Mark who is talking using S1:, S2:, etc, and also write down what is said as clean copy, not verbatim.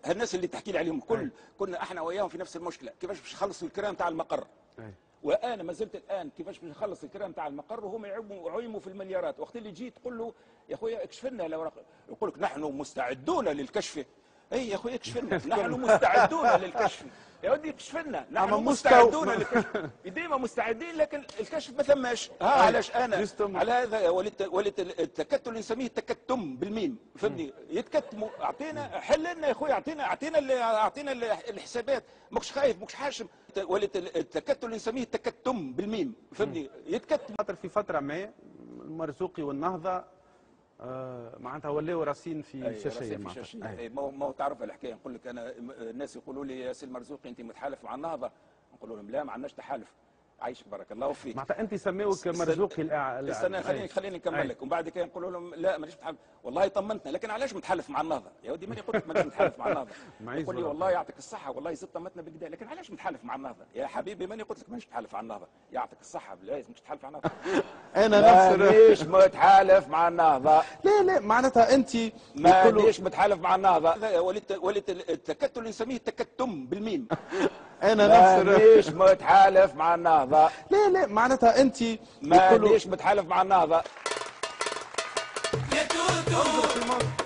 S1: هالناس اللي تحكي لي عليهم كل كنا احنا وياهم في نفس المشكله، كيفاش باش نخلصوا الكرام تاع المقر. وانا ما زلت الان كيفاش باش نخلص الكرام تاع المقر وهم يعيموا في المليارات. وقت اللي جيت تقول له يا خويا اكشف لنا الاوراق، يقول لك نحن مستعدون للكشف. اي يا خويا اكشف لنا، نحن مستعدون للكشف. يا ودي اكشف لنا، نحن مستعدون للكشف. ديما مستعدين لكن الكشف ما ثماش. علاش انا على هذا وليت التكتل اللي نسميه التكتم بالميم، فهمني؟ يتكتموا. اعطينا حل لنا يا خويا، اعطينا الحسابات. ماكش خايف ماكش حاشم. وليت التكتل اللي نسميه التكتم بالميم، فهمني؟ يتكتموا.
S2: خاطر في فتره ما المرزوقي والنهضه معناتها ولاو راسين في الشاشيه.
S1: ما تعرف الحكايه. نقول لك انا الناس يقولوا لي يا سي المرزوقي انت متحالف مع النهضه، نقول لهم لا ما عندناش تحالف. عايشك بارك الله فيك.
S2: معناتها انت سميوك مرزوقي
S1: استنى خليني نكمل لك. ومن بعد كده نقولوا لهم لا مانيش متحالف. والله طمنتنا لكن علاش متحالف مع النهضه؟ يا ودي ماني قلت لك مانيش متحالف مع النهضه. يقول لي والله يعطيك الصحه والله زدت طمتنا بكذا، لكن علاش متحالف مع النهضه؟ يا حبيبي ماني قلت لك مانيش متحالف مع النهضه. يعطيك الصحه لازم مش تحالف مع النهضه.
S2: انا نفس
S1: مانيش متحالف مع النهضه.
S2: لا معناتها انت
S1: مانيش متحالف مع النهضه. وليت التكتل اللي نسميه التكتم بالميم.
S2: انا نفس
S1: مانيش متحالف مع النهضه.
S2: لا معناتها انت
S1: مانيش متحالف مع النهضه.
S3: يا توتو